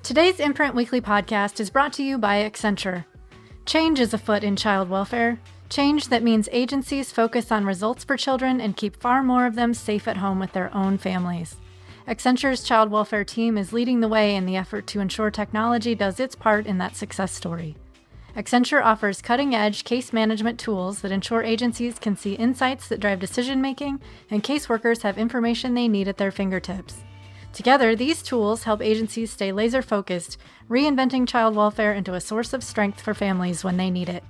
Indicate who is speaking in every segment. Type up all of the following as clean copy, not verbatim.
Speaker 1: Today's Imprint Weekly podcast is brought to you by Accenture. Change is afoot in child welfare. Change that means agencies focus on results for children and keep far more of them safe at home with their own families. Accenture's child welfare team is leading the way in the effort to ensure technology does its part in that success story. Accenture offers cutting-edge case management tools that ensure agencies can see insights that drive decision-making and caseworkers have information they need at their fingertips. Together, these tools help agencies stay laser-focused, reinventing child welfare into a source of strength for families when they need it.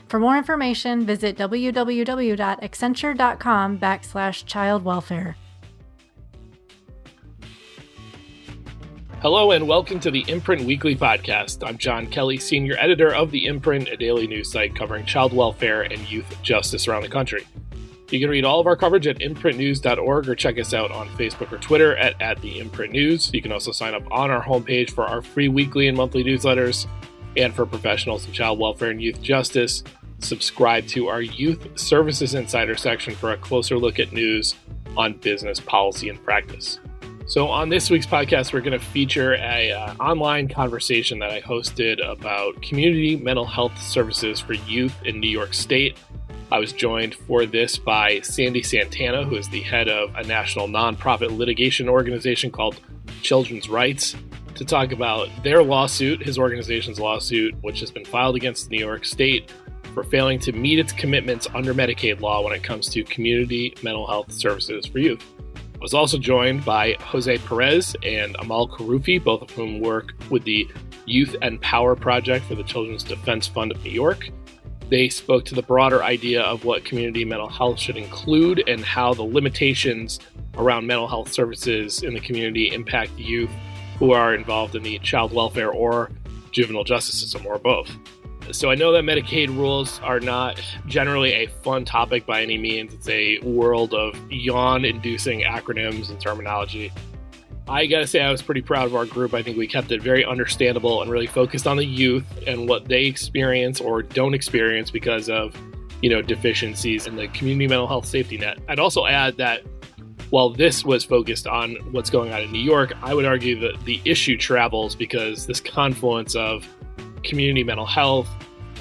Speaker 1: For more information, visit www.accenture.com/childwelfare.
Speaker 2: Hello and welcome to the Imprint Weekly Podcast. I'm John Kelly, Senior Editor of the Imprint, a daily news site covering child welfare and youth justice around the country. You can read all of our coverage at imprintnews.org or check us out on Facebook or Twitter at the Imprint News. You can also sign up on our homepage for our free weekly and monthly newsletters. And for professionals in child welfare and youth justice, subscribe to our Youth Services Insider section for a closer look at news on business policy and practice. So on this week's podcast, we're going to feature a online conversation that I hosted about community mental health services for youth in New York State. I was joined for this by Sandy Santana, who is the head of a national nonprofit litigation organization called Children's Rights, to talk about their lawsuit, his organization's lawsuit, which has been filed against New York State for failing to meet its commitments under Medicaid law when it comes to community mental health services for youth. I was also joined by Jose Perez and Amal Kharoufi, both of whom work with the YouthNPower project for the Children's Defense Fund of New York. They spoke to the broader idea of what community mental health should include and how the limitations around mental health services in the community impact youth who are involved in the child welfare or juvenile justice system, or both. So I know that Medicaid rules are not generally a fun topic by any means. It's a world of yawn-inducing acronyms and terminology. I gotta say I was pretty proud of our group. I think we kept it very understandable and really focused on the youth and what they experience or don't experience because of, deficiencies in the community mental health safety net. I'd also add that while this was focused on what's going on in New York, I would argue that the issue travels because this confluence of community mental health,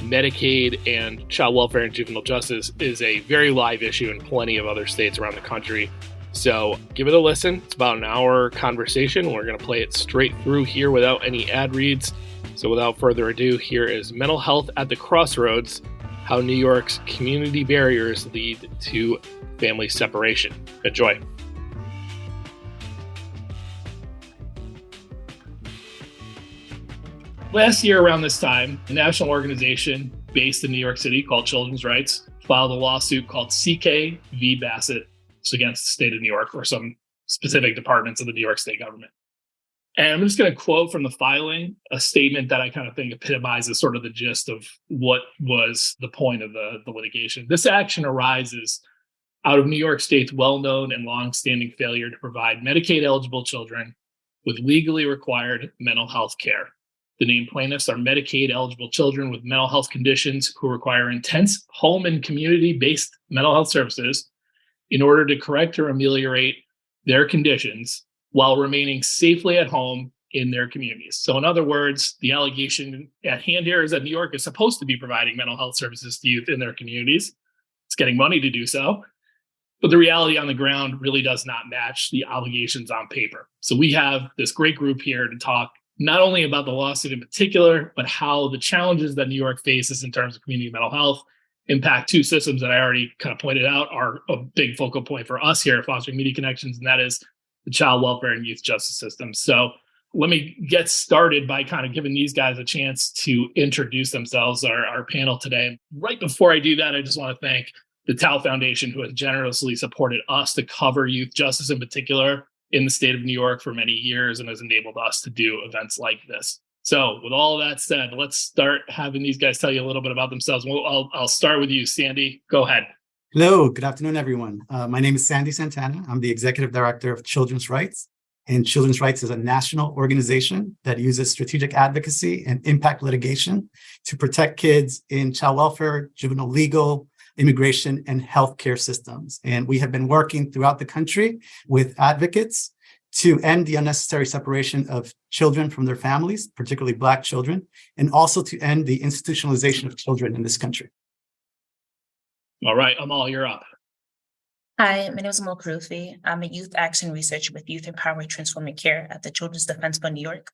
Speaker 2: Medicaid, and child welfare and juvenile justice is a very live issue in plenty of other states around the country. So give it a listen. It's about an hour conversation. We're going to play it straight through here without any ad reads. So without further ado, here is Mental Health at the Crossroads, how New York's community barriers lead to family separation. Enjoy. Last year around this time, a national organization based in New York City called Children's Rights filed a lawsuit called CK v. Bassett against the state of New York or some specific departments of the New York state government. And I'm just going to quote from the filing a statement that I kind of think epitomizes sort of the gist of what was the point of the litigation. This action arises out of New York State's well-known and long-standing failure to provide Medicaid-eligible children with legally required mental health care. The named plaintiffs are Medicaid-eligible children with mental health conditions who require intense home and community-based mental health services in order to correct or ameliorate their conditions while remaining safely at home in their communities. So in other words, the allegation at hand here is that New York is supposed to be providing mental health services to youth in their communities. It's getting money to do so. But the reality on the ground really does not match the allegations on paper. So we have this great group here to talk not only about the lawsuit in particular, but how the challenges that New York faces in terms of community mental health impact two systems that I already kind of pointed out are a big focal point for us here at Fostering Media Connections, and that is the child welfare and youth justice system. So let me get started by kind of giving these guys a chance to introduce themselves, our panel today. Right before I do that, I just want to thank the Tao Foundation, who has generously supported us to cover youth justice in particular in the state of New York for many years and has enabled us to do events like this. So with all of that said, let's start having these guys tell you a little bit about themselves. Well, I'll start with you, Sandy. Go ahead.
Speaker 3: Hello, good afternoon, everyone. My name is Sandy Santana. I'm the Executive Director of Children's Rights. And Children's Rights is a national organization that uses strategic advocacy and impact litigation to protect kids in child welfare, juvenile legal, immigration, and healthcare systems. And we have been working throughout the country with advocates to end the unnecessary separation of children from their families, particularly Black children, and also to end the institutionalization of children in this country.
Speaker 2: All right, Amal, you're up.
Speaker 4: Hi, my name is Amal Kharoufi. I'm a youth action researcher with YouthNPower Transforming Care at the Children's Defense Fund, New York.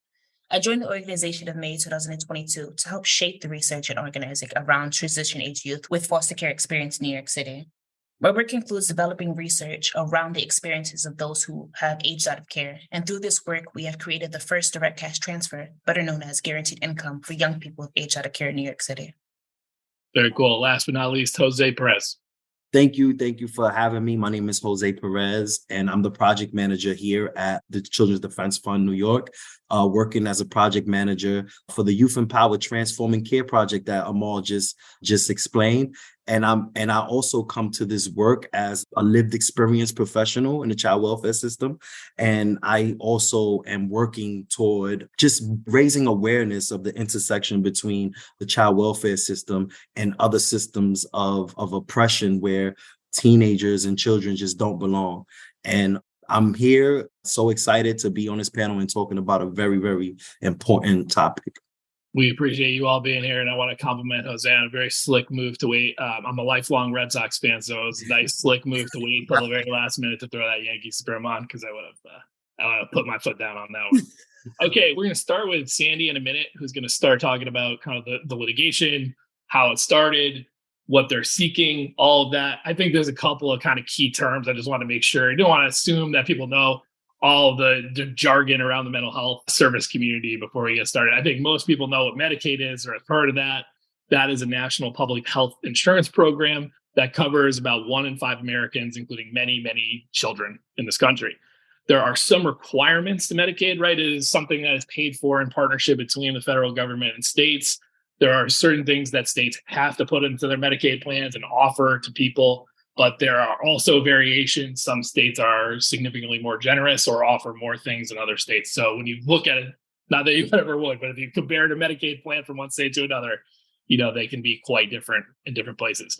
Speaker 4: I joined the organization in May 2022 to help shape the research and organizing around transition-age youth with foster care experience in New York City. My work includes developing research around the experiences of those who have aged out of care. And through this work, we have created the first direct cash transfer, better known as guaranteed income for young people who've aged out of care in New York City.
Speaker 2: Very cool. Last but not least, Jose Perez.
Speaker 5: Thank you for having me. My name is Jose Perez, and I'm the project manager here at the Children's Defense Fund, New York, working as a project manager for the YouthNPower Transforming Care project that Amal just explained. And I also come to this work as a lived experience professional in the child welfare system. And I also am working toward just raising awareness of the intersection between the child welfare system and other systems of oppression where teenagers and children just don't belong. And I'm here so excited to be on this panel and talking about a very, very important topic.
Speaker 2: We appreciate you all being here, and I want to compliment Jose on a very slick move to wait. I'm a lifelong Red Sox fan, so it was a nice slick move to wait until the very last minute to throw that Yankee scrim on, because I would have put my foot down on that one. Okay, we're going to start with Sandy in a minute, who's going to start talking about kind of the litigation, how it started, what they're seeking, all of that. I think there's a couple of kind of key terms I just want to make sure. I don't want to assume that people know all the jargon around the mental health service community before we get started. I think most people know what Medicaid is or have heard of that. That is a national public health insurance program that covers about 1 in 5 Americans, including many, many children in this country. There are some requirements to Medicaid, right? It is something that is paid for in partnership between the federal government and states. There are certain things that states have to put into their Medicaid plans and offer to people. But there are also variations. Some states are significantly more generous or offer more things than other states. So when you look at it, not that you ever would, but if you compare a Medicaid plan from one state to another, they can be quite different in different places.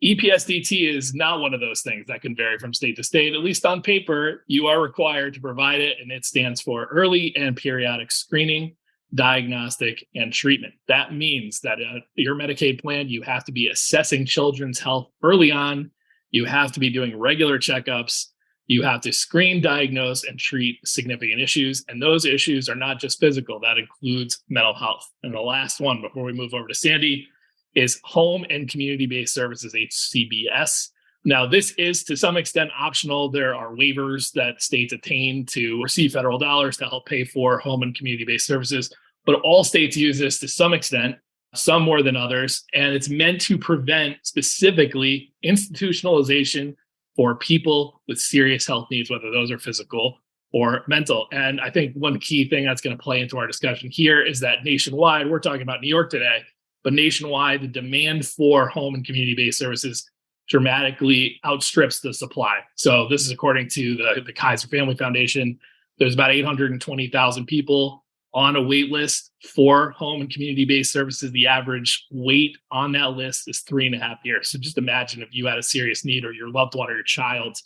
Speaker 2: EPSDT is not one of those things that can vary from state to state. At least on paper, you are required to provide it, and it stands for early and periodic screening, diagnostic, and treatment. That means that your Medicaid plan, you have to be assessing children's health early on. You have to be doing regular checkups. You have to screen, diagnose, and treat significant issues. And those issues are not just physical. That includes mental health. And the last one, before we move over to Sandy, is home and community-based services, HCBS. Now, this is to some extent optional. There are waivers that states attain to receive federal dollars to help pay for home and community-based services. But all states use this to some extent, some more than others, and it's meant to prevent specifically institutionalization for people with serious health needs, whether those are physical or mental. And I think one key thing that's going to play into our discussion here is that nationwide, we're talking about New York today, but nationwide, the demand for home and community-based services dramatically outstrips the supply. So this is according to the Kaiser Family Foundation. There's about 820,000 people on a wait list for home and community-based services. The average wait on that list is 3.5 years. So just imagine if you had a serious need, or your loved one or your child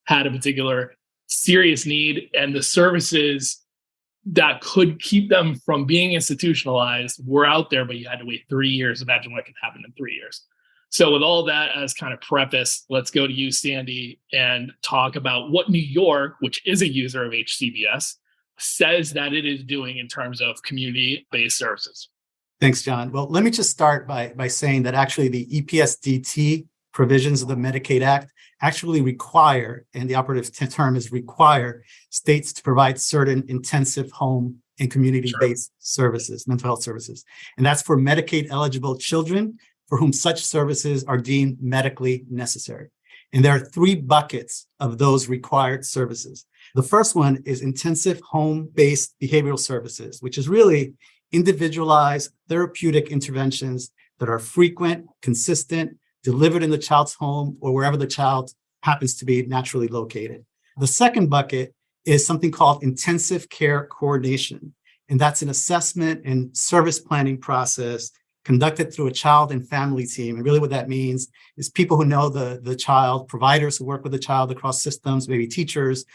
Speaker 2: had a particular serious need, and the services that could keep them from being institutionalized were out there, but you had to wait 3 years. Imagine what can happen in 3 years. So with all that as kind of preface, let's go to you, Sandy, and talk about what New York, which is a user of HCBS, says that it is doing in terms of community-based services.
Speaker 3: Thanks, John. Well, let me just start by saying that actually the EPSDT provisions of the Medicaid Act actually require, and the operative term is require, states to provide certain intensive home and community-based services, mental health services. And that's for Medicaid-eligible children for whom such services are deemed medically necessary. And there are 3 buckets of those required services. The first one is intensive home-based behavioral services, which is really individualized therapeutic interventions that are frequent, consistent, delivered in the child's home or wherever the child happens to be naturally located. The second bucket is something called intensive care coordination. And that's an assessment and service planning process conducted through a child and family team. And really what that means is people who know the child, providers who work with the child across systems, maybe teachers,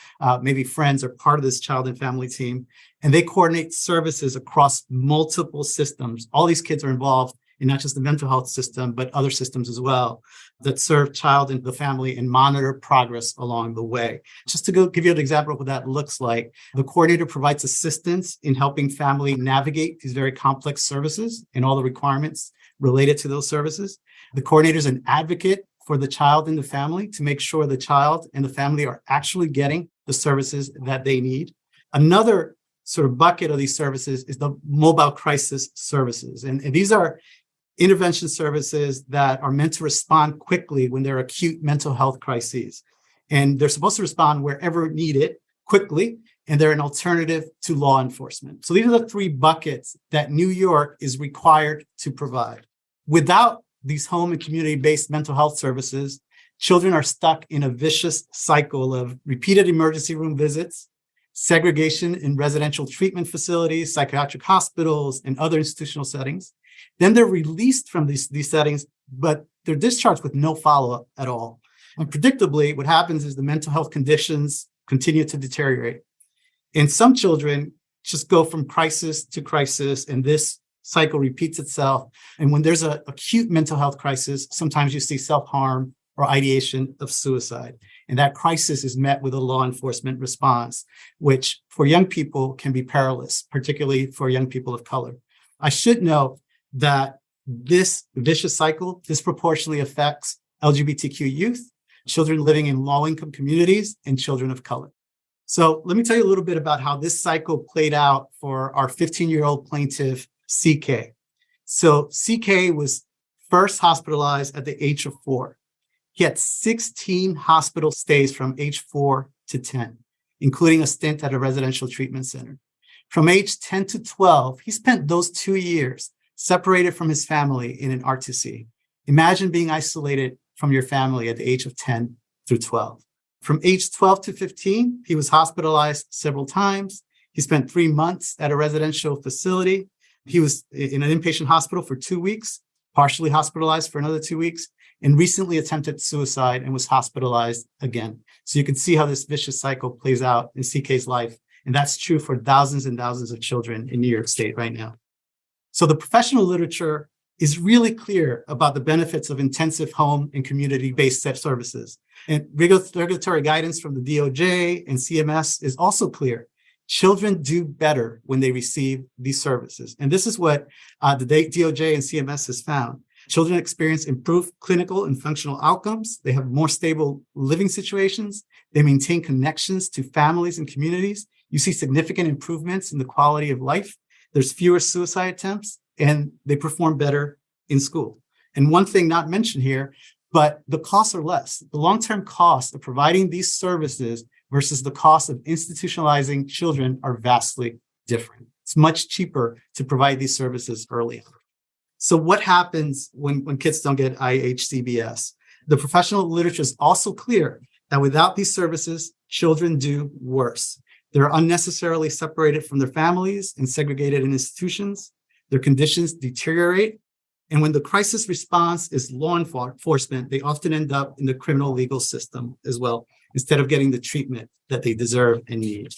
Speaker 3: maybe friends are part of this child and family team. And they coordinate services across multiple systems. All these kids are involved in not just the mental health system, but other systems as well that serve child and the family and monitor progress along the way. Just to give you an example of what that looks like, the coordinator provides assistance in helping family navigate these very complex services and all the requirements related to those services. The coordinator is an advocate for the child and the family to make sure the child and the family are actually getting the services that they need. Another sort of bucket of these services is the mobile crisis services. And these are intervention services that are meant to respond quickly when there are acute mental health crises. And they're supposed to respond wherever needed quickly, and they're an alternative to law enforcement. So these are the three buckets that New York is required to provide. Without these home and community-based mental health services, children are stuck in a vicious cycle of repeated emergency room visits, segregation in residential treatment facilities, psychiatric hospitals, and other institutional settings. Then they're released from these settings, but they're discharged with no follow-up at all. And predictably, what happens is the mental health conditions continue to deteriorate. And some children just go from crisis to crisis, and this cycle repeats itself. And when there's an acute mental health crisis, sometimes you see self-harm or ideation of suicide. And that crisis is met with a law enforcement response, which for young people can be perilous, particularly for young people of color. I should note that this vicious cycle disproportionately affects LGBTQ youth, children living in low-income communities, and children of color. So let me tell you a little bit about how this cycle played out for our 15-year-old plaintiff, CK. So CK was first hospitalized at the age of 4. He had 16 hospital stays from age 4 to 10, including a stint at a residential treatment center. From age 10 to 12, he spent those 2 years separated from his family in an RTC. Imagine being isolated from your family at the age of 10 through 12. From age 12 to 15, he was hospitalized several times. He spent 3 months at a residential facility. He was in an inpatient hospital for 2 weeks, partially hospitalized for another 2 weeks, and recently attempted suicide and was hospitalized again. So you can see how this vicious cycle plays out in CK's life. And that's true for thousands and thousands of children in New York State right now. So the professional literature is really clear about the benefits of intensive home and community-based services. And regulatory guidance from the DOJ and CMS is also clear. Children do better when they receive these services. And this is what the DOJ and CMS has found. Children experience improved clinical and functional outcomes. They have more stable living situations. They maintain connections to families and communities. You see significant improvements in the quality of life. There's fewer suicide attempts, and they perform better in school. And one thing not mentioned here, but the costs are less. The long-term costs of providing these services versus the cost of institutionalizing children are vastly different. It's much cheaper to provide these services early on. So what happens when kids don't get IHCBS? The professional literature is also clear that without these services, children do worse. They're unnecessarily separated from their families and segregated in institutions. Their conditions deteriorate. And when the crisis response is law enforcement, they often end up in the criminal legal system as well, instead of getting the treatment that they deserve and need.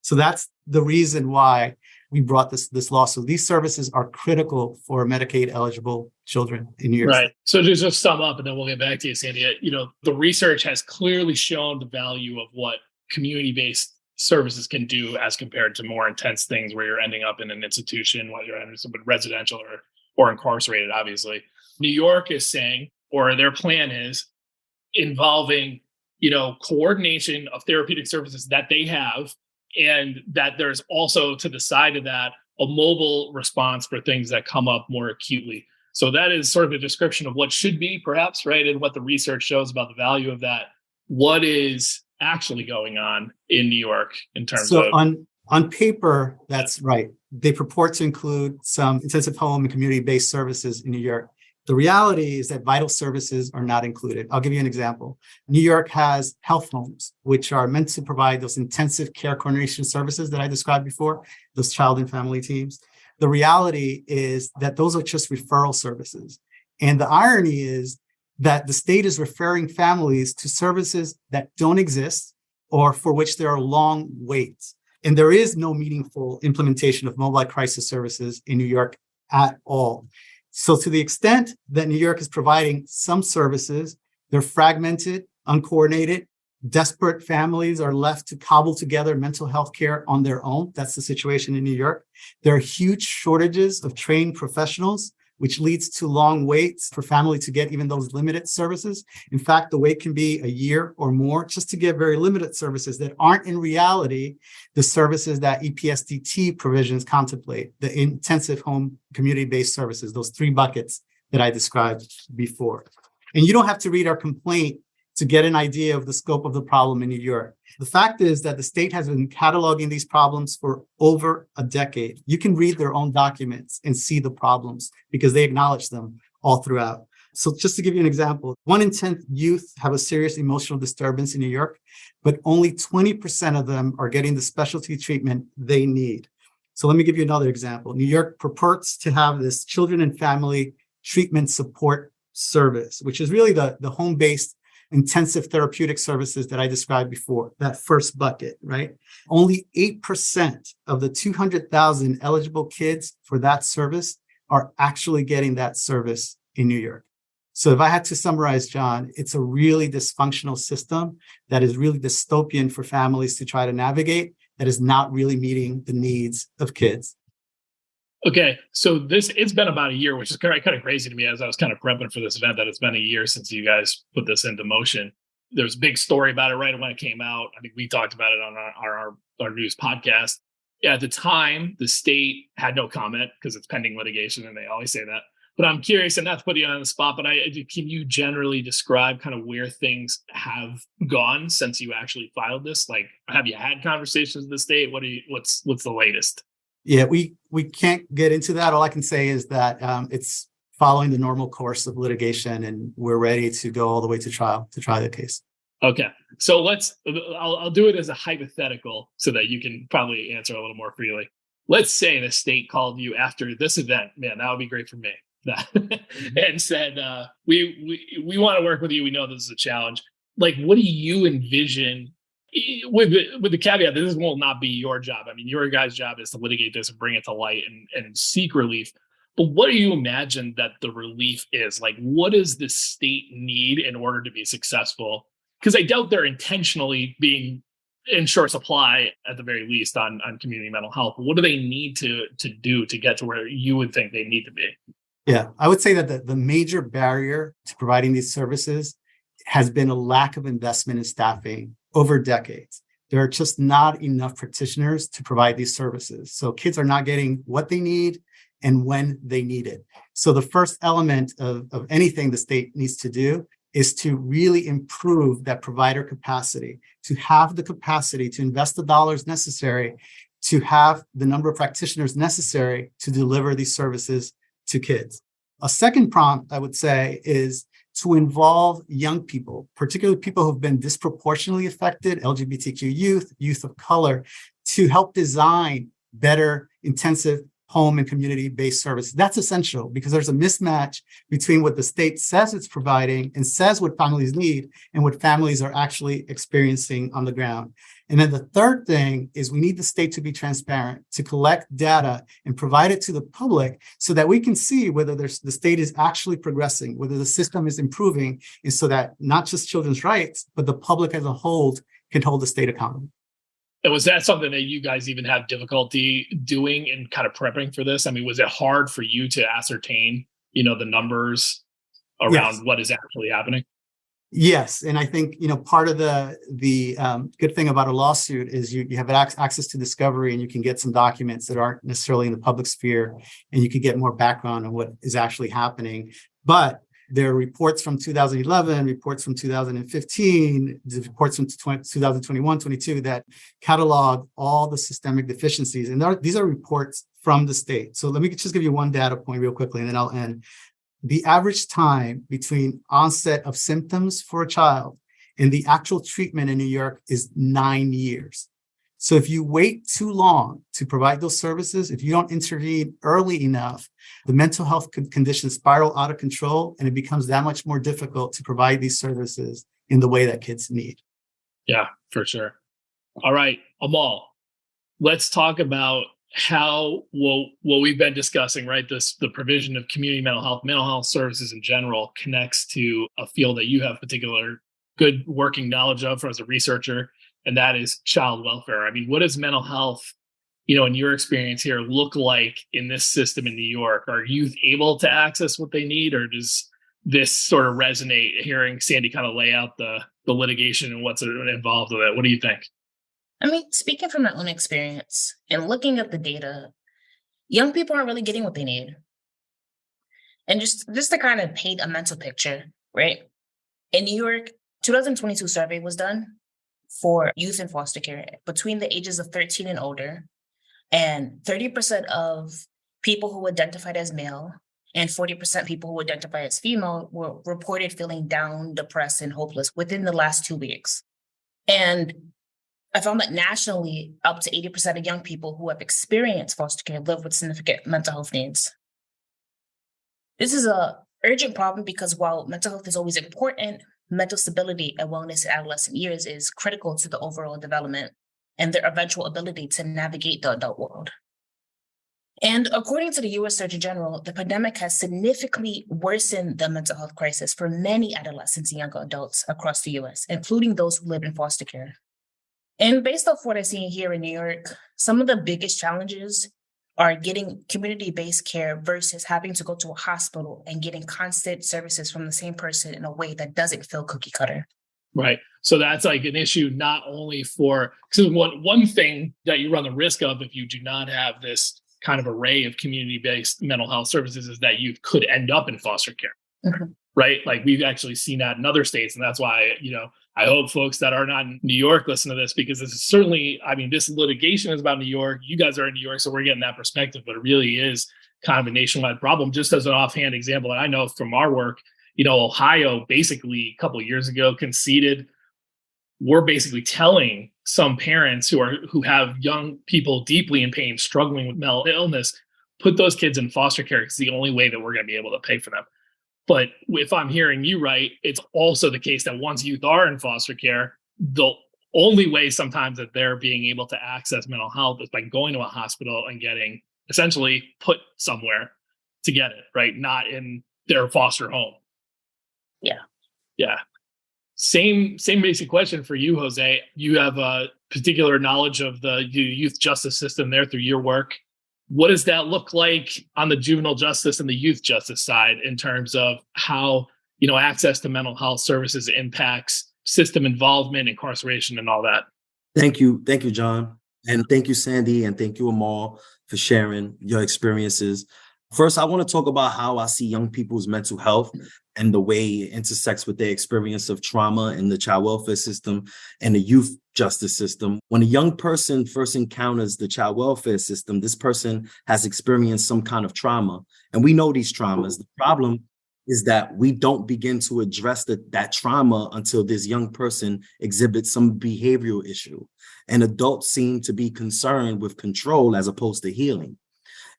Speaker 3: So that's the reason why we brought this lawsuit. These services are critical for Medicaid eligible children in New York.
Speaker 2: Right. So to just sum up, and then we'll get back to you, Sandy. The research has clearly shown the value of what community-based services can do as compared to more intense things where you're ending up in an institution, whether you're in residential or incarcerated, obviously. New York is saying, or their plan is, involving, coordination of therapeutic services that they have, and that there's also, to the side of that, a mobile response for things that come up more acutely. So that is sort of a description of what should be, perhaps, right, and what the research shows about the value of that. What is actually going on in New York in terms of...
Speaker 3: On paper, that's right. They purport to include some intensive home and community-based services in New York. The reality is that vital services are not included. I'll give you an example. New York has health homes, which are meant to provide those intensive care coordination services that I described before, those child and family teams. The reality is that those are just referral services. And the irony is that the state is referring families to services that don't exist or for which there are long waits. And there is no meaningful implementation of mobile crisis services in New York at all. So to the extent that New York is providing some services, they're fragmented, uncoordinated. Desperate families are left to cobble together mental health care on their own. That's the situation in New York. There are huge shortages of trained professionals, which leads to long waits for family to get even those limited services. In fact, the wait can be a year or more just to get very limited services that aren't in reality the services that EPSDT provisions contemplate, the intensive home community-based services, those three buckets that I described before. And you don't have to read our complaint to get an idea of the scope of the problem in New York. The fact is that the state has been cataloging these problems for over a decade. You can read their own documents and see the problems because they acknowledge them all throughout. So just to give you an example, 1 in 10 youth have a serious emotional disturbance in New York, but only 20% of them are getting the specialty treatment they need. So let me give you another example. New York purports to have this children and family treatment support service, which is really the home-based intensive therapeutic services that I described before, that first bucket, right? Only 8% of the 200,000 eligible kids for that service are actually getting that service in New York. So if I had to summarize, John, it's a really dysfunctional system that is really dystopian for families to try to navigate, that is not really meeting the needs of kids.
Speaker 2: Okay, so it's been about a year, which is kind of crazy to me as I was kind of prepping for this event, that it's been a year since you guys put this into motion. There's a big story about it right when it came out. I think we talked about it on our news podcast. At the time, the state had no comment because it's pending litigation, and they always say that. But I'm curious, and not to put you on the spot, but can you generally describe kind of where things have gone since you actually filed this? Like, have you had conversations with the state? What's the latest?
Speaker 3: Yeah, we can't get into that. All I can say is that it's following the normal course of litigation, and we're ready to go all the way to trial to try the case.
Speaker 2: Okay, so I'll do it as a hypothetical so that you can probably answer a little more freely. Let's say the state called you after this event, man, that would be great for me, and said, we want to work with you. We know this is a challenge. Like, what do you envision? With the caveat that this will not be your job. I mean, your guys' job is to litigate this and bring it to light and seek relief. But what do you imagine that the relief is? Like, what does the state need in order to be successful? Because I doubt they're intentionally being in short supply, at the very least, on community mental health. What do they need to do to get to where you would think they need to be?
Speaker 3: Yeah, I would say that the major barrier to providing these services has been a lack of investment in staffing over decades. There are just not enough practitioners to provide these services. So kids are not getting what they need and when they need it. So the first element of anything the state needs to do is to really improve that provider capacity, to have the capacity to invest the dollars necessary to have the number of practitioners necessary to deliver these services to kids. A second prompt, I would say, is to involve young people, particularly people who've been disproportionately affected, LGBTQ youth of color, to help design better intensive home and community-based services. That's essential because there's a mismatch between what the state says it's providing and says what families need and what families are actually experiencing on the ground. And then the third thing is we need the state to be transparent, to collect data and provide it to the public so that we can see whether the state is actually progressing, whether the system is improving, and so that not just children's rights, but the public as a whole can hold the state accountable.
Speaker 2: And was that something that you guys even have difficulty doing in kind of prepping for this? I mean, was it hard for you to ascertain, the numbers around what is actually happening?
Speaker 3: Yes. And I think, part of the good thing about a lawsuit is you have access to discovery and you can get some documents that aren't necessarily in the public sphere and you can get more background on what is actually happening. But there are reports from 2011, reports from 2015, reports from 2021, 22 that catalog all the systemic deficiencies. And these are reports from the state. So let me just give you one data point real quickly, and then I'll end. The average time between onset of symptoms for a child and the actual treatment in New York is 9 years. So if you wait too long to provide those services, if you don't intervene early enough, the mental health conditions spiral out of control, and it becomes that much more difficult to provide these services in the way that kids need.
Speaker 2: Yeah, for sure. All right, Amal, let's talk about how what we've been discussing, right? The provision of community mental health services in general connects to a field that you have particular good working knowledge of as a researcher, and that is child welfare. I mean, what does mental health, in your experience here, look like in this system in New York? Are youth able to access what they need, or does this sort of resonate hearing Sandy kind of lay out the litigation and what's involved with it? What do you think?
Speaker 4: I mean, speaking from my own experience and looking at the data, young people aren't really getting what they need. And just to kind of paint a mental picture, right? In New York, 2022 survey was done for youth in foster care between the ages of 13 and older, and 30% of people who identified as male and 40% people who identify as female were reported feeling down, depressed, and hopeless within the last 2 weeks. And I found that nationally, up to 80% of young people who have experienced foster care live with significant mental health needs. This is an urgent problem because while mental health is always important, mental stability and wellness in adolescent years is critical to the overall development and their eventual ability to navigate the adult world. And according to the U.S. Surgeon General, the pandemic has significantly worsened the mental health crisis for many adolescents and young adults across the U.S., including those who live in foster care. And based off what I've seen here in New York, some of the biggest challenges are getting community-based care versus having to go to a hospital and getting constant services from the same person in a way that doesn't feel cookie cutter.
Speaker 2: Right. So that's like an issue not only for, because one thing that you run the risk of if you do not have this kind of array of community-based mental health services is that youth could end up in foster care. Mm-hmm. Right. Like we've actually seen that in other states. And that's why, I hope folks that are not in New York listen to this, because this is certainly, this litigation is about New York. You guys are in New York, so we're getting that perspective, but it really is kind of a nationwide problem. Just as an offhand example that I know from our work, Ohio basically a couple of years ago conceded. We're basically telling some parents who have young people deeply in pain, struggling with mental illness, put those kids in foster care. It's the only way that we're going to be able to pay for them. But if I'm hearing you right, it's also the case that once youth are in foster care, the only way sometimes that they're being able to access mental health is by going to a hospital and getting essentially put somewhere to get it, right? Not in their foster home.
Speaker 4: Yeah.
Speaker 2: Yeah. Same basic question for you, Jose. You have a particular knowledge of the youth justice system there through your work. What does that look like on the juvenile justice and the youth justice side in terms of how, access to mental health services impacts system involvement, incarceration, and all that?
Speaker 5: Thank you. Thank you, John. And thank you, Sandy. And thank you, Amal, for sharing your experiences. First, I want to talk about how I see young people's mental health and the way it intersects with their experience of trauma in the child welfare system and the youth justice system. When a young person first encounters the child welfare system, this person has experienced some kind of trauma. And we know these traumas. The problem is that we don't begin to address that trauma until this young person exhibits some behavioral issue. And adults seem to be concerned with control as opposed to healing.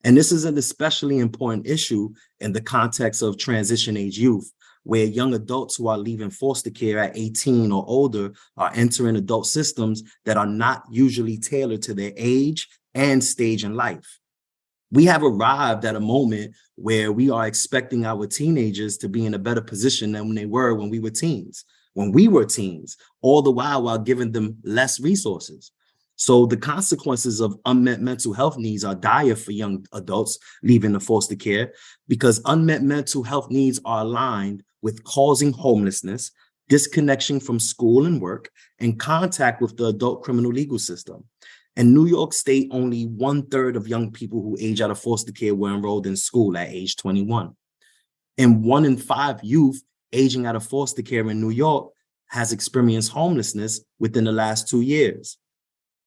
Speaker 5: And this is an especially important issue in the context of transition age youth, where young adults who are leaving foster care at 18 or older are entering adult systems that are not usually tailored to their age and stage in life. We have arrived at a moment where we are expecting our teenagers to be in a better position than they were when we were teens, all the while giving them less resources. So the consequences of unmet mental health needs are dire for young adults leaving the foster care, because unmet mental health needs are aligned with causing homelessness, disconnection from school and work, and contact with the adult criminal legal system. In New York State, only 1/3 of young people who age out of foster care were enrolled in school at age 21. And 1 in 5 youth aging out of foster care in New York has experienced homelessness within the last 2 years.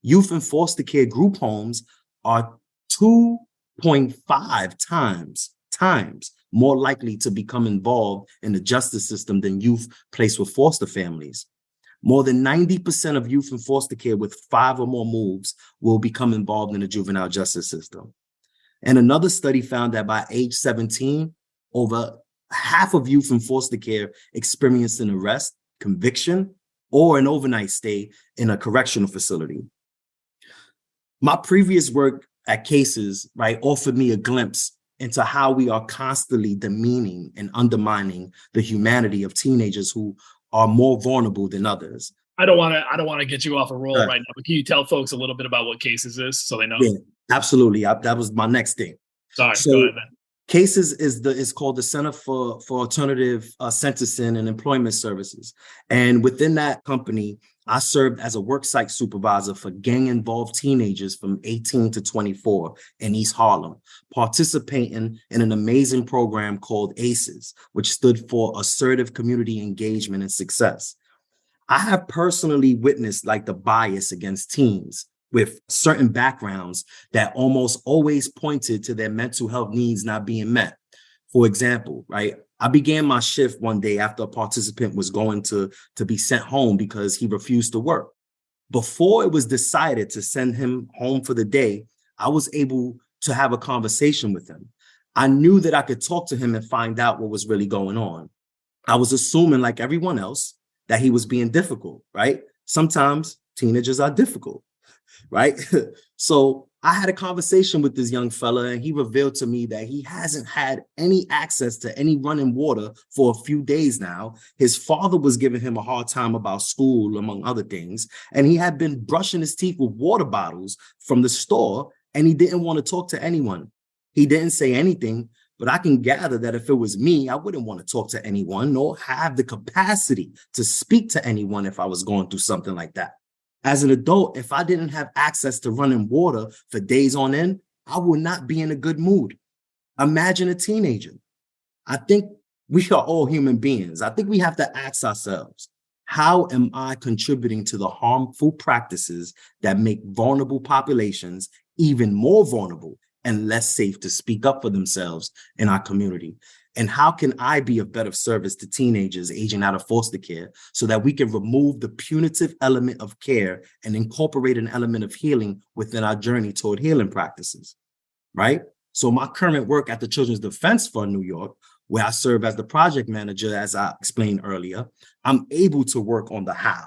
Speaker 5: Youth in foster care group homes are 2.5 times more likely to become involved in the justice system than youth placed with foster families. More than 90% of youth in foster care with 5 or more moves will become involved in the juvenile justice system. And another study found that by age 17, over half of youth in foster care experienced an arrest, conviction, or an overnight stay in a correctional facility. My previous work at Cases, right, offered me a glimpse into how we are constantly demeaning and undermining the humanity of teenagers who are more vulnerable than others.
Speaker 2: I don't want to get you off a roll right now, but can you tell folks a little bit about what Cases is so they know?
Speaker 5: Yeah, absolutely. That was my next thing.
Speaker 2: Sorry,
Speaker 5: so,
Speaker 2: go ahead, man.
Speaker 5: Cases is called the Center for Alternative Sentencing and Employment Services. And within that company, I served as a worksite supervisor for gang-involved teenagers from 18 to 24 in East Harlem, participating in an amazing program called ACEs, which stood for Assertive Community Engagement and Success. I have personally witnessed the bias against teens with certain backgrounds that almost always pointed to their mental health needs not being met. For example, right, I began my shift one day after a participant was going to be sent home because he refused to work. Before it was decided to send him home for the day, I was able to have a conversation with him. I knew that I could talk to him and find out what was really going on. I was assuming, like everyone else, that he was being difficult, right? Sometimes teenagers are difficult, right? So I had a conversation with this young fella, and he revealed to me that he hasn't had any access to any running water for a few days now. His father was giving him a hard time about school, among other things, and he had been brushing his teeth with water bottles from the store, and he didn't want to talk to anyone. He didn't say anything, but I can gather that if it was me, I wouldn't want to talk to anyone nor have the capacity to speak to anyone if I was going through something like that. As an adult, if I didn't have access to running water for days on end, I would not be in a good mood. Imagine a teenager. I think we are all human beings. I think we have to ask ourselves, how am I contributing to the harmful practices that make vulnerable populations even more vulnerable and less safe to speak up for themselves in our community? And how can I be of better service to teenagers aging out of foster care so that we can remove the punitive element of care and incorporate an element of healing within our journey toward healing practices, right? So my current work at the Children's Defense Fund New York, where I serve as the project manager, as I explained earlier, I'm able to work on the how.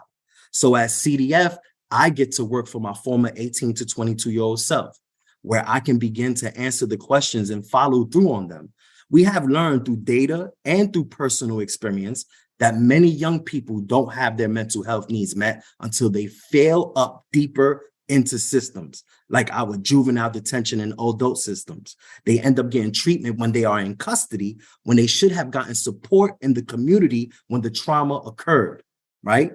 Speaker 5: So at CDF, I get to work for my former 18 to 22-year-old self, where I can begin to answer the questions and follow through on them. We have learned through data and through personal experience that many young people don't have their mental health needs met until they fail up deeper into systems like our juvenile detention and adult systems. They end up getting treatment when they are in custody, when they should have gotten support in the community when the trauma occurred, right?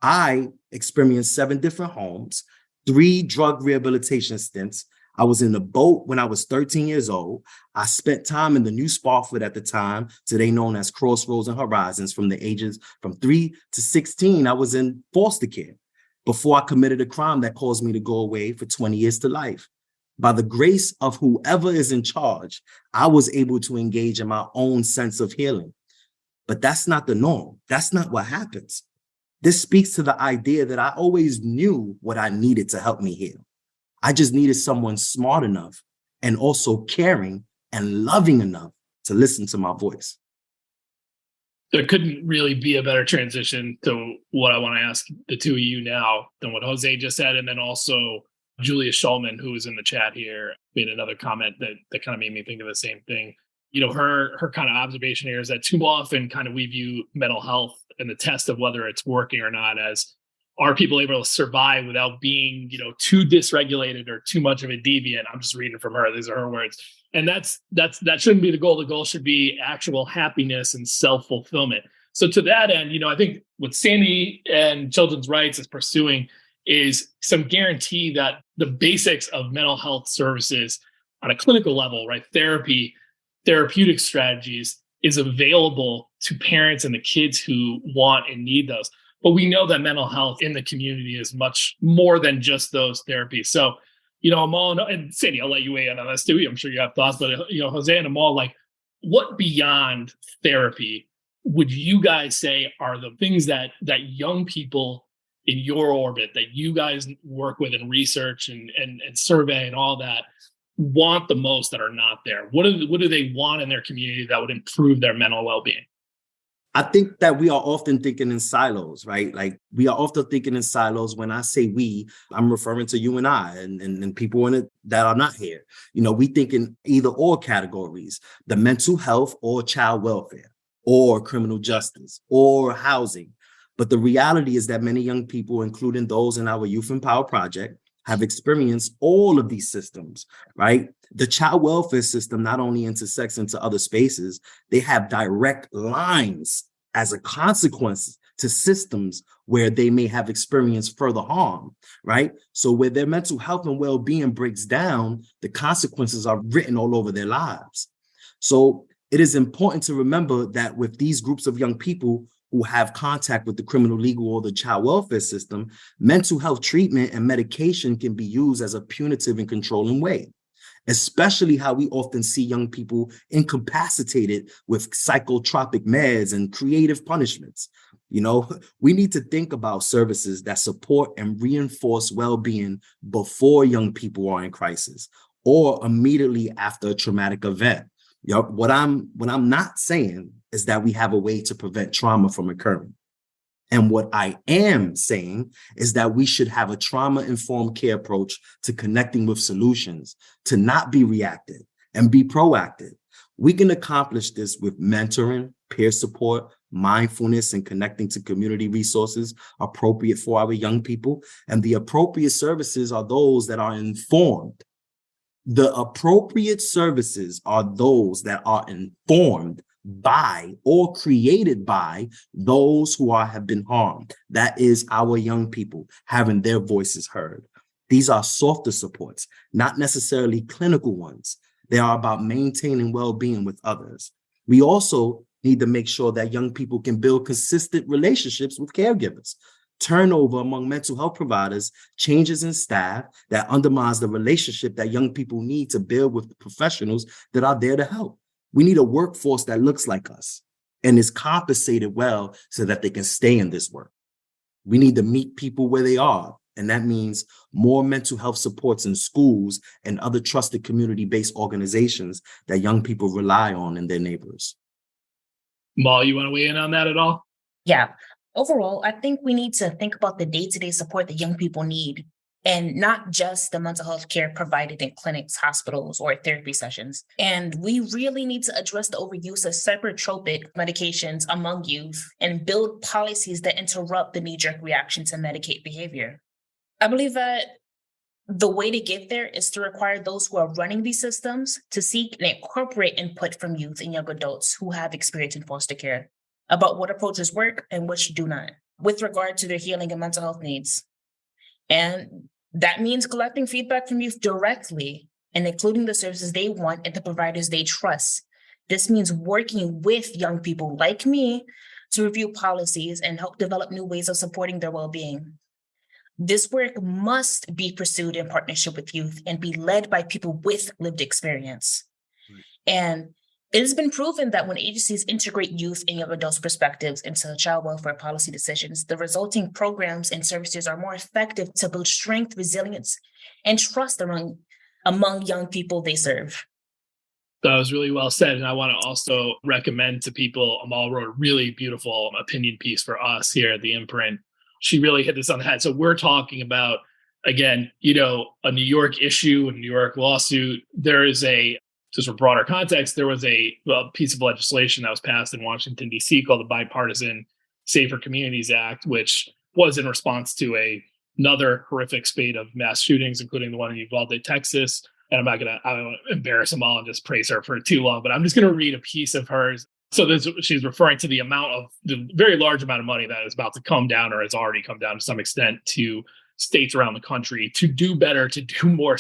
Speaker 5: I experienced 7 different homes, 3 drug rehabilitation stints. I was in a boat when I was 13 years old. I spent time in the New Sparkford at the time, today known as Crossroads and Horizons, from the ages from 3 to 16. I was in foster care before I committed a crime that caused me to go away for 20 years to life. By the grace of whoever is in charge, I was able to engage in my own sense of healing. But that's not the norm. That's not what happens. This speaks to the idea that I always knew what I needed to help me heal. I just needed someone smart enough and also caring and loving enough to listen to my voice.
Speaker 2: There couldn't really be a better transition to what I want to ask the two of you now than what Jose just said. And then also Julia Schulman, who was in the chat here, made another comment that kind of made me think of the same thing. You know, her kind of observation here is that too often kind of we view mental health and the test of whether it's working or not as, are people able to survive without being, you know, too dysregulated or too much of a deviant? I'm just reading from her. These are her words. And that shouldn't be the goal. The goal should be actual happiness and self-fulfillment. So to that end, you know, I think what Sandy and Children's Rights is pursuing is some guarantee that the basics of mental health services on a clinical level, right? Therapy, therapeutic strategies is available to parents and the kids who want and need those. But we know that mental health in the community is much more than just those therapies. So, you know, Amal and Sandy, I'll let you weigh in on this too. I'm sure you have thoughts, but, you know, Jose and Amal, like, what beyond therapy would you guys say are the things that young people in your orbit that you guys work with and research and survey and all that want the most that are not there? What do they want in their community that would improve their mental well-being?
Speaker 5: I think that we are often thinking in silos, right? Like we are often thinking in silos. When I say we, I'm referring to you and I and people in it that are not here. We think in either or categories, the mental health or child welfare or criminal justice or housing. But the reality is that many young people, including those in our YouthNPower project, have experienced all of these systems, right? The child welfare system not only intersects into other spaces, they have direct lines as a consequence to systems where they may have experienced further harm, right? So where their mental health and well-being breaks down, the consequences are written all over their lives. So it is important to remember that with these groups of young people who have contact with the criminal, legal, or the child welfare system, mental health treatment and medication can be used as a punitive and controlling way, especially how we often see young people incapacitated with psychotropic meds and creative punishments. We need to think about services that support and reinforce well-being before young people are in crisis or immediately after a traumatic event. What I'm not saying is that we have a way to prevent trauma from occurring. And what I am saying is that we should have a trauma-informed care approach to connecting with solutions, to not be reactive and be proactive. We can accomplish this with mentoring, peer support, mindfulness, and connecting to community resources appropriate for our young people. And the appropriate services are those that are informed. The appropriate services are those that are informed by or created by those who have been harmed. That is our young people having their voices heard. These are softer supports, not necessarily clinical ones. They are about maintaining well-being with others. We also need to make sure that young people can build consistent relationships with caregivers. Turnover among mental health providers, changes in staff that undermines the relationship that young people need to build with the professionals that are there to help. We need a workforce that looks like us and is compensated well so that they can stay in this work. We need to meet people where they are. And that means more mental health supports in schools and other trusted community-based organizations that young people rely on in their neighbors.
Speaker 2: Mal, you want to weigh in on that at all?
Speaker 4: Yeah. Overall, I think we need to think about the day-to-day support that young people need, and not just the mental health care provided in clinics, hospitals, or therapy sessions. And we really need to address the overuse of psychotropic medications among youth and build policies that interrupt the knee-jerk reaction to Medicaid behavior. I believe that the way to get there is to require those who are running these systems to seek and incorporate input from youth and young adults who have experience in foster care about what approaches work and which do not, with regard to their healing and mental health needs. And that means collecting feedback from youth directly and including the services they want and the providers they trust. This means working with young people like me to review policies and help develop new ways of supporting their well-being. This work must be pursued in partnership with youth and be led by people with lived experience. And it has been proven that when agencies integrate youth and young adults' perspectives into child welfare policy decisions, the resulting programs and services are more effective to build strength, resilience, and trust among young people they serve.
Speaker 2: That was really well said. And I want to also recommend to people, Amal wrote a really beautiful opinion piece for us here at the Imprint. She really hit this on the head. So we're talking about, again, a New York issue, a New York lawsuit. There is just for broader context, there was a piece of legislation that was passed in Washington, D.C. called the Bipartisan Safer Communities Act, which was in response to another horrific spate of mass shootings, including the one in Uvalde, Texas. And I don't want to embarrass them all and just praise her for too long, but I'm just going to read a piece of hers. So she's referring to the very large amount of money that is about to come down or has already come down to some extent to states around the country to do better, to do more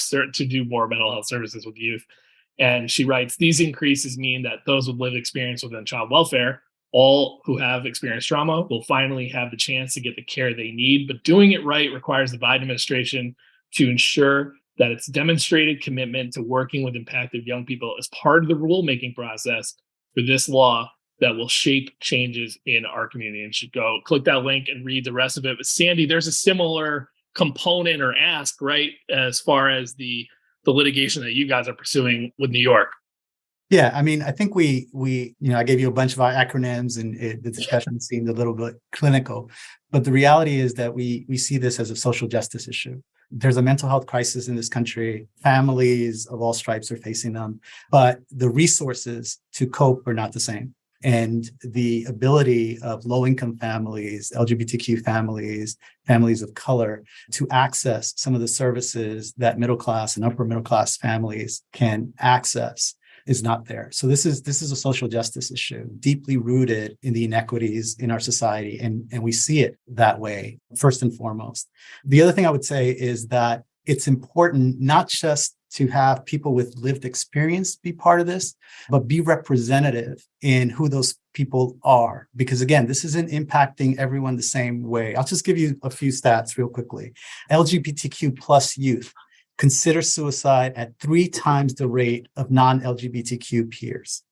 Speaker 2: mental health services with youth. And she writes, these increases mean that those with lived experience within child welfare, all who have experienced trauma, will finally have the chance to get the care they need. But doing it right requires the Biden administration to ensure that its demonstrated commitment to working with impacted young people as part of the rulemaking process for this law that will shape changes in our community. And should go click that link and read the rest of it. But Sandy, there's a similar component or ask, right, as far as the litigation that you guys are pursuing with New York.
Speaker 3: Yeah, I mean, I think we I gave you a bunch of our acronyms, and the discussion seemed a little bit clinical, but the reality is that we see this as a social justice issue. There's a mental health crisis in this country. Families of all stripes are facing them, but the resources to cope are not the same. And the ability of low-income families, LGBTQ families, families of color to access some of the services that middle-class and upper-middle-class families can access is not there. So this is a social justice issue, deeply rooted in the inequities in our society. And we see it that way, first and foremost. The other thing I would say is that it's important not just to have people with lived experience be part of this, but be representative in who those people are. Because again, this isn't impacting everyone the same way. I'll just give you a few stats real quickly. LGBTQ plus youth consider suicide at 3 times the rate of non-LGBTQ peers.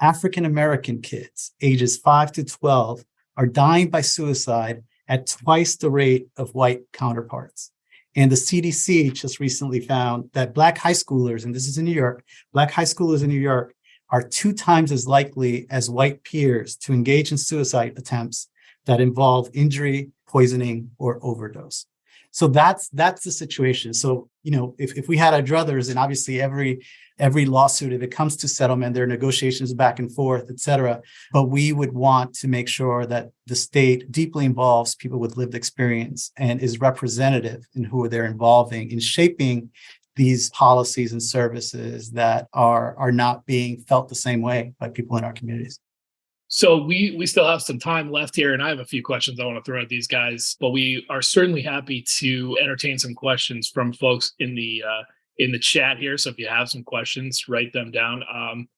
Speaker 3: African American kids ages 5 to 12 are dying by suicide at twice the rate of white counterparts. And the CDC just recently found that Black high schoolers, and this is in New York, Black high schoolers in New York are 2 times as likely as white peers to engage in suicide attempts that involve injury, poisoning, or overdose. So that's the situation. So, if we had our druthers, and obviously every lawsuit, if it comes to settlement, there are negotiations back and forth, et cetera. But we would want to make sure that the state deeply involves people with lived experience and is representative in who they're involving in shaping these policies and services that are not being felt the same way by people in our communities.
Speaker 2: So we still have some time left here, and I have a few questions I want to throw at these guys, but we are certainly happy to entertain some questions from folks in the chat here. So if you have some questions, write them down.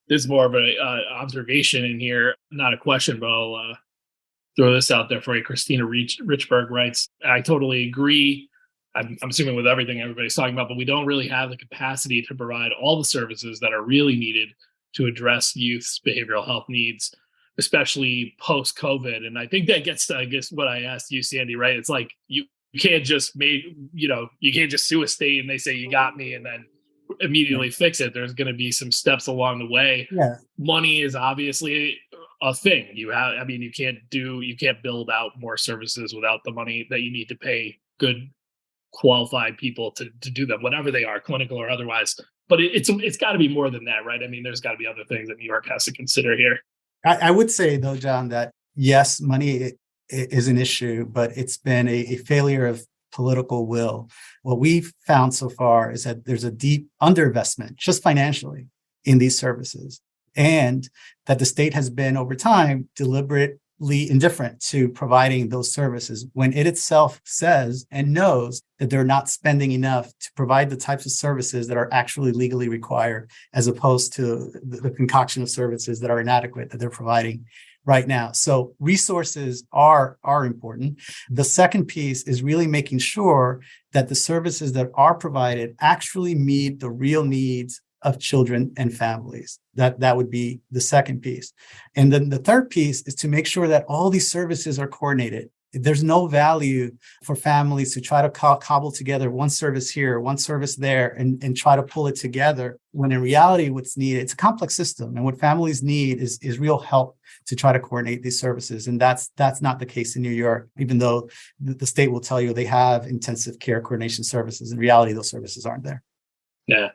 Speaker 2: This is more of an observation in here, not a question, but I'll throw this out there for you. Christina Richberg writes, I totally agree. I'm assuming with everything everybody's talking about, but we don't really have the capacity to provide all the services that are really needed to address youth's behavioral health needs, especially post-COVID. And I think that gets to, I guess, what I asked you, Sandy, right? It's like you can't just you can't just sue a state and they say you got me and then immediately fix it. There's going to be some steps along the way.
Speaker 3: Yeah.
Speaker 2: Money is obviously a thing. You can't build out more services without the money that you need to pay good qualified people to do them, whatever they are, clinical or otherwise. But it's got to be more than that, right? I mean, there's got to be other things that New York has to consider here.
Speaker 3: I would say, though, John, that yes, money is an issue, but it's been a failure of political will. What we've found so far is that there's a deep underinvestment, just financially, in these services, and that the state has been, over time, deliberately indifferent to providing those services when it itself says and knows that they're not spending enough to provide the types of services that are actually legally required, as opposed to the concoction of services that are inadequate that they're providing right now. So resources are important. The second piece is really making sure that the services that are provided actually meet the real needs of children and families. That would be the second piece. And then the third piece is to make sure that all these services are coordinated. There's no value for families to try to cobble together one service here, one service there, and try to pull it together, when in reality, what's needed, it's a complex system. And what families need is real help to try to coordinate these services. And that's not the case in New York, even though the state will tell you they have intensive care coordination services. In reality, those services aren't there.
Speaker 2: Yeah.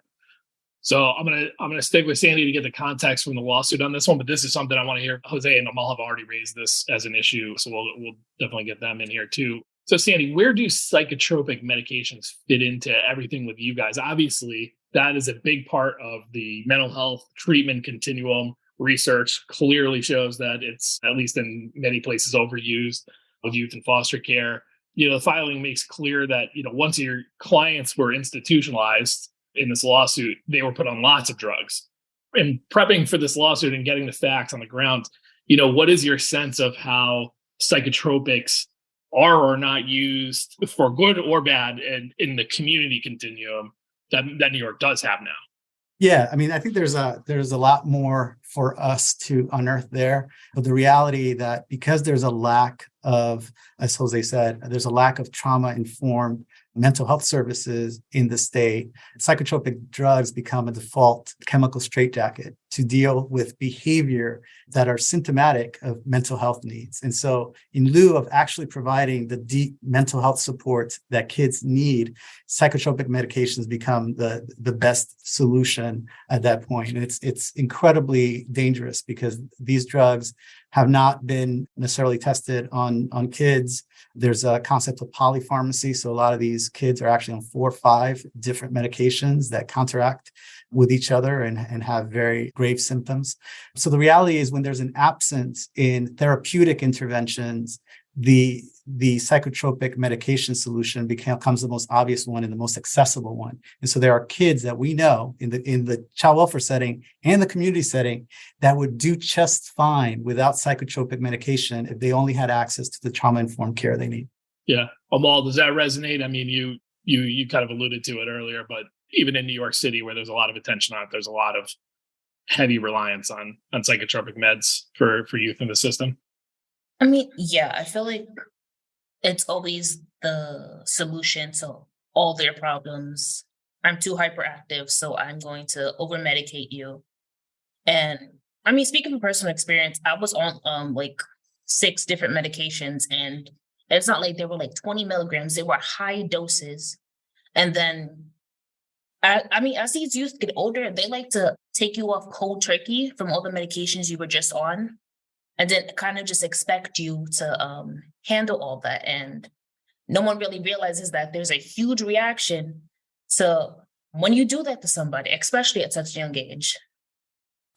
Speaker 2: So I'm gonna stick with Sandy to get the context from the lawsuit on this one, but this is something I want to hear. Jose and Amal have already raised this as an issue, so we'll definitely get them in here too. So Sandy, where do psychotropic medications fit into everything with you guys? Obviously, that is a big part of the mental health treatment continuum. Research clearly shows that it's, at least in many places, overused with youth and foster care. The filing makes clear that once your clients were institutionalized in this lawsuit, they were put on lots of drugs. And prepping for this lawsuit and getting the facts on the ground, what is your sense of how psychotropics are or not used, for good or bad, and in the community continuum that New York does have now?
Speaker 3: Yeah, I mean, I think there's a lot more for us to unearth there. But the reality that because there's a lack of, as Jose said, there's a lack of trauma-informed mental health services in the state, psychotropic drugs become a default chemical straitjacket to deal with behavior that are symptomatic of mental health needs. And so in lieu of actually providing the deep mental health support that kids need, psychotropic medications become the best solution at that point. And it's incredibly dangerous because these drugs have not been necessarily tested on kids. There's a concept of polypharmacy. So a lot of these kids are actually on 4 or 5 different medications that counteract with each other and have very grave symptoms. So the reality is when there's an absence in therapeutic interventions, the psychotropic medication solution becomes the most obvious one and the most accessible one. And so there are kids that we know in the child welfare setting and the community setting that would do just fine without psychotropic medication if they only had access to the trauma-informed care they need.
Speaker 2: Yeah. Amal, does that resonate? I mean, you kind of alluded to it earlier, but even in New York City, where there's a lot of attention on it, there's a lot of heavy reliance on psychotropic meds for youth in the system.
Speaker 4: I mean, yeah, I feel like it's always the solution to all their problems. I'm too hyperactive, so I'm going to over-medicate you. And I mean, speaking from personal experience, I was on like 6 different medications, and it's not like they were like 20 milligrams. They were high doses. And then, I mean, as these youth get older, they like to take you off cold turkey from all the medications you were just on, and then kind of just expect you to handle all that. And no one really realizes that there's a huge reaction to when you do that to somebody, especially at such a young age.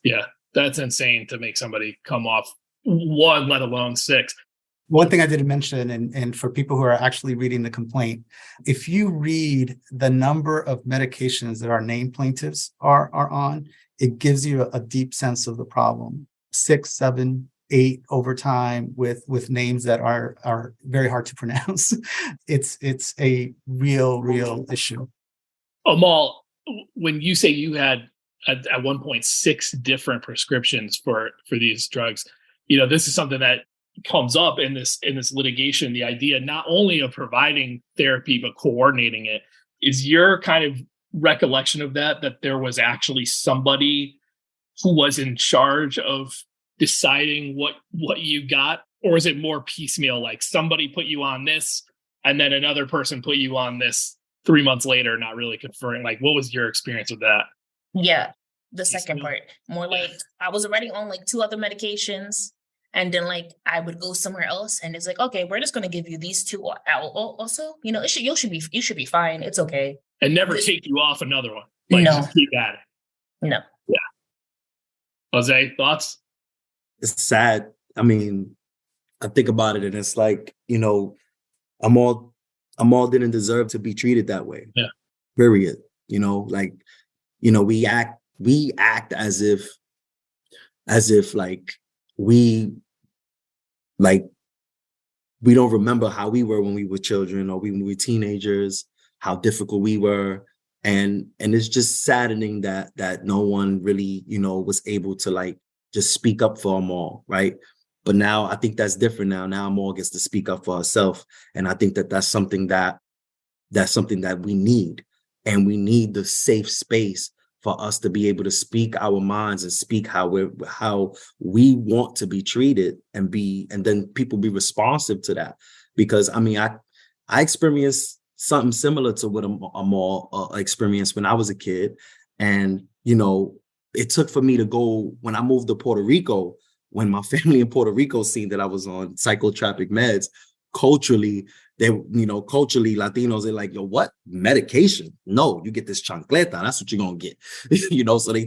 Speaker 2: Yeah, that's insane to make somebody come off 1, let alone 6.
Speaker 3: One thing I didn't mention, and for people who are actually reading the complaint, if you read the number of medications that our named plaintiffs are on, it gives you a deep sense of the problem. 6, 7, 8 over time with names that are very hard to pronounce. It's a real issue.
Speaker 2: Amal, when you say you had at one point 6 different prescriptions for these drugs, this is something that comes up in this litigation. The idea not only of providing therapy but coordinating it. Is your kind of recollection of that there was actually somebody who was in charge of deciding what you got, or is it more piecemeal, like somebody put you on this and then another person put you on this 3 months later, not really confirming? Like, what was your experience with that?
Speaker 4: Yeah, the second part, more like I was already on like 2 other medications, and then like I would go somewhere else, and it's like, okay, we're just going to give you these 2 also. You should be fine. It's okay.
Speaker 2: And never take you off another one. Like,
Speaker 4: no.
Speaker 2: Just keep at it.
Speaker 4: No.
Speaker 2: Yeah. Jose, thoughts?
Speaker 5: It's sad. I mean, I think about it and it's like, Amal didn't deserve to be treated that way.
Speaker 2: Yeah.
Speaker 5: Period. We act as if like we don't remember how we were when we were children or when we were teenagers, how difficult we were. And it's just saddening that no one really, was able to like just speak up for Amal, right? But now I think that's different now. Now Amal gets to speak up for herself. And I think that's something that we need. And we need the safe space for us to be able to speak our minds and speak how we want to be treated and then people be responsive to that. Because I mean, I experienced something similar to what Amal experienced when I was a kid. And, it took for me to go when I moved to Puerto Rico, when my family in Puerto Rico seen that I was on psychotropic meds. Culturally, Latinos, they're like, yo, what? Medication? No, you get this chancleta. That's what you're going to get. So they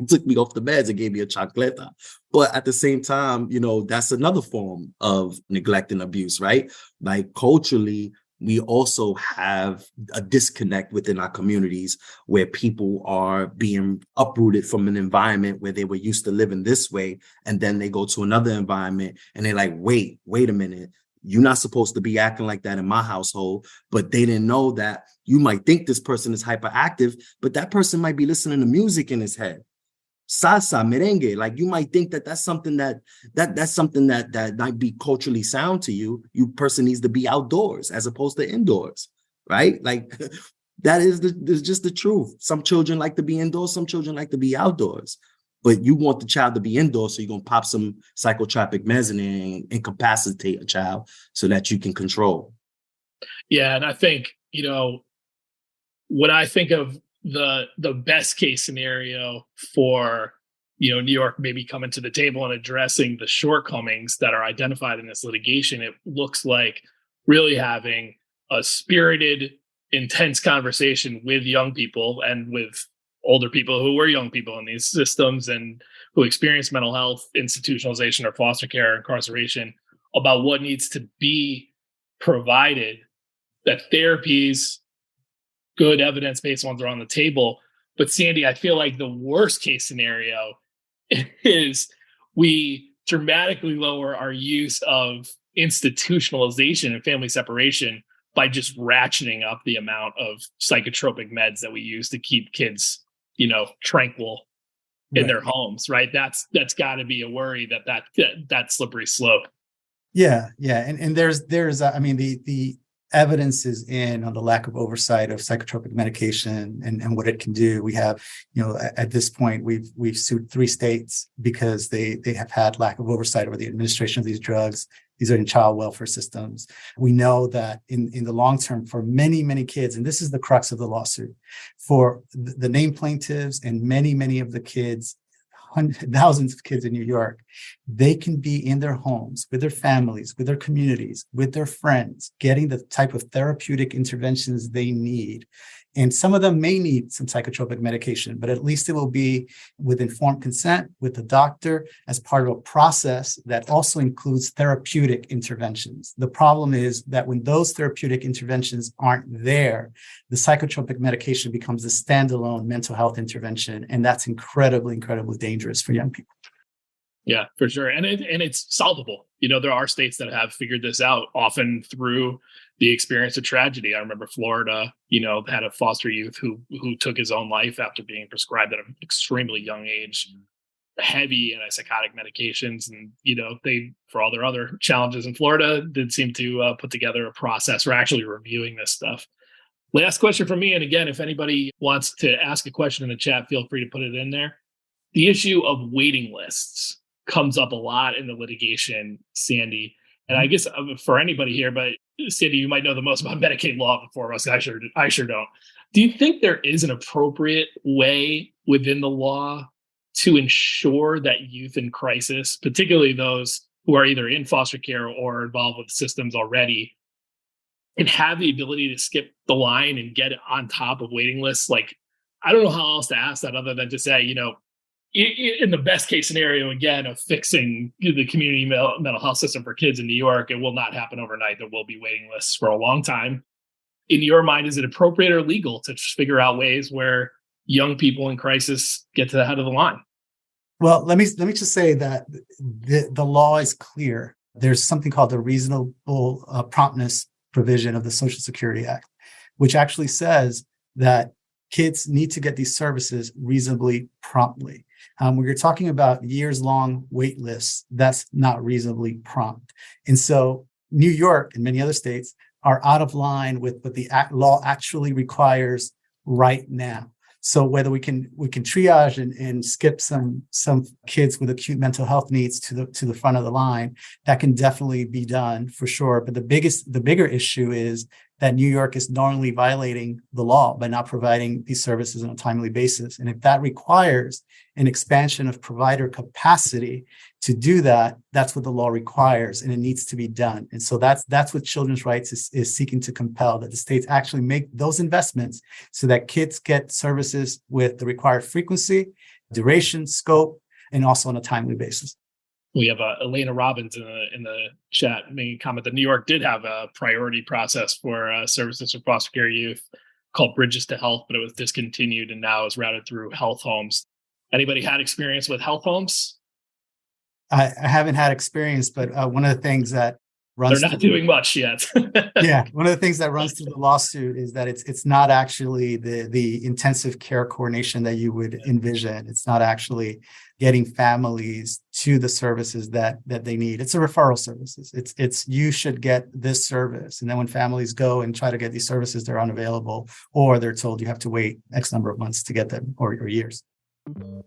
Speaker 5: took me off the meds and gave me a chancleta. But at the same time, that's another form of neglect and abuse, right? Like culturally, we also have a disconnect within our communities where people are being uprooted from an environment where they were used to living this way. And then they go to another environment and they're like, wait a minute. you're not supposed to be acting like that in my household. But they didn't know that you might think this person is hyperactive, but that person might be listening to music in his head. Salsa, merengue, like you might think that that's something that might be culturally sound to you. You person needs to be outdoors as opposed to indoors, right? Like that's just the truth. Some children like to be indoors, some children like to be outdoors. But you want the child to be indoors, so you're going to pop some psychotropic meds and incapacitate a child so that you can control.
Speaker 2: Yeah, and I think, when I think of the best case scenario for, New York maybe coming to the table and addressing the shortcomings that are identified in this litigation, it looks like really having a spirited, intense conversation with young people and with older people who were young people in these systems and who experience mental health institutionalization or foster care, incarceration, about what needs to be provided, that therapies, good evidence-based ones, are on the table. But Sandy, I feel like the worst case scenario is we dramatically lower our use of institutionalization and family separation by just ratcheting up the amount of psychotropic meds that we use to keep kids tranquil in their homes, right? That's got to be a worry that slippery slope.
Speaker 3: Yeah. And there's the evidence is in on the lack of oversight of psychotropic medication and what it can do. We have, at this point, we've sued 3 states because they have had lack of oversight over the administration of these drugs. These are in child welfare systems. We know that in the long term, for many, many kids, and this is the crux of the lawsuit, for the named plaintiffs and many, many of the kids, thousands of kids in New York, they can be in their homes, with their families, with their communities, with their friends, getting the type of therapeutic interventions they need. And some of them may need some psychotropic medication, but at least it will be with informed consent with the doctor as part of a process that also includes therapeutic interventions. The problem is that when those therapeutic interventions aren't there, the psychotropic medication becomes a standalone mental health intervention. And that's incredibly, incredibly dangerous for young people.
Speaker 2: Yeah, for sure. And it's solvable. There are states that have figured this out, often through the experience of tragedy. I remember Florida, had a foster youth who took his own life after being prescribed at an extremely young age, heavy antipsychotic medications. And, they, for all their other challenges in Florida, did seem to put together a process for actually reviewing this stuff. Last question from me. And again, if anybody wants to ask a question in the chat, feel free to put it in there. The issue of waiting lists comes up a lot in the litigation, Sandy. And I guess for anybody here, but Sandy, you might know the most about Medicaid law before us. I sure don't. Do you think there is an appropriate way within the law to ensure that youth in crisis, particularly those who are either in foster care or involved with systems already, can have the ability to skip the line and get on top of waiting lists? Like, I don't know how else to ask that other than to say, in the best case scenario, again, of fixing the community mental health system for kids in New York, it will not happen overnight. There will be waiting lists for a long time. In your mind, is it appropriate or legal to just figure out ways where young people in crisis get to the head of the line?
Speaker 3: Well, let me just say that the law is clear. There's something called the reasonable promptness provision of the Social Security Act, which actually says that kids need to get these services reasonably promptly. When you're talking about years-long wait lists, that's not reasonably prompt. And so New York and many other states are out of line with what the law actually requires right now. So whether we can triage and skip some kids with acute mental health needs to the front of the line, that can definitely be done for sure. But the bigger issue is that New York is knowingly violating the law by not providing these services on a timely basis. And if that requires an expansion of provider capacity to do that, that's what the law requires, and it needs to be done. And so that's what Children's Rights is seeking to compel, that the states actually make those investments so that kids get services with the required frequency, duration, scope, and also on a timely basis.
Speaker 2: We have Elena Robbins in the chat making a comment that New York did have a priority process for services for foster care youth called Bridges to Health, but it was discontinued and now is routed through health homes. Anybody had experience with health homes?
Speaker 3: I haven't had experience, but one of the things that runs.
Speaker 2: They're not doing much yet.
Speaker 3: Yeah, one of the things that runs through the lawsuit is that it's not actually the intensive care coordination that you would envision. It's not actually getting families to the services that they need. It's a referral services. It's you should get this service, and then when families go and try to get these services, they're unavailable, or they're told you have to wait X number of months to get them, or years.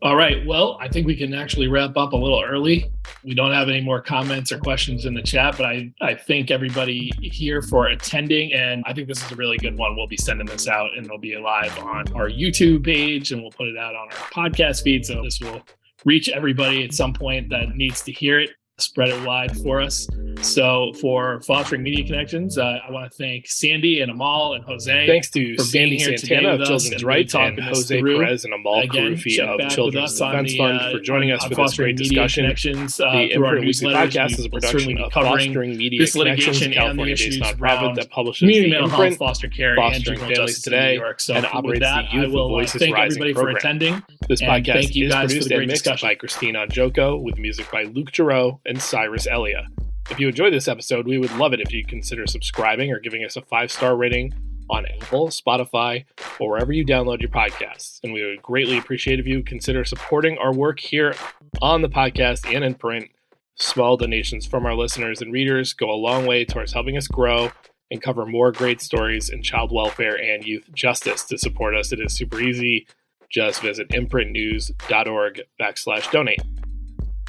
Speaker 2: All right. Well, I think we can actually wrap up a little early. We don't have any more comments or questions in the chat, but I thank everybody here for attending. And I think this is a really good one. We'll be sending this out and it'll be live on our YouTube page and we'll put it out on our podcast feed. So this will reach everybody at some point that needs to hear it. Spread it wide for us. So for Fostering Media Connections, I want to thank Sandy and Amal and Jose.
Speaker 6: Thanks to
Speaker 2: for
Speaker 6: Sandy
Speaker 2: Santana
Speaker 6: of Children's Rights and Jose Perez and Amal Kharoufi of Children's Defense Fund for joining us for this great discussion. The Imprint Weekly Podcast is a production of Fostering Media Connections, a California-based nonprofit that publishes the Imprint,
Speaker 2: foster care,
Speaker 6: Fostering Families Today, and operates the Youth Voices Rising program. This podcast is produced and mixed by Christina Anjoko with music by Luke Giroux and Cyrus Elia. If you enjoyed this episode, we would love it if you consider subscribing or giving us a 5-star rating on Apple, Spotify, or wherever you download your podcasts. And we would greatly appreciate if you consider supporting our work here on the podcast and in print. Small donations from our listeners and readers go a long way towards helping us grow and cover more great stories in child welfare and youth justice. To support us, it is super easy. Just visit imprintnews.org/donate.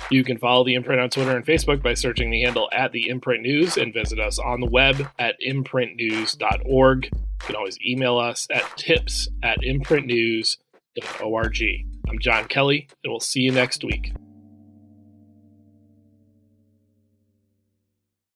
Speaker 6: You can follow The Imprint on Twitter and Facebook by searching the handle @TheImprintNews and visit us on the web at imprintnews.org. You can always email us at tips@imprintnews.org. I'm John Kelly, and we'll see you next week.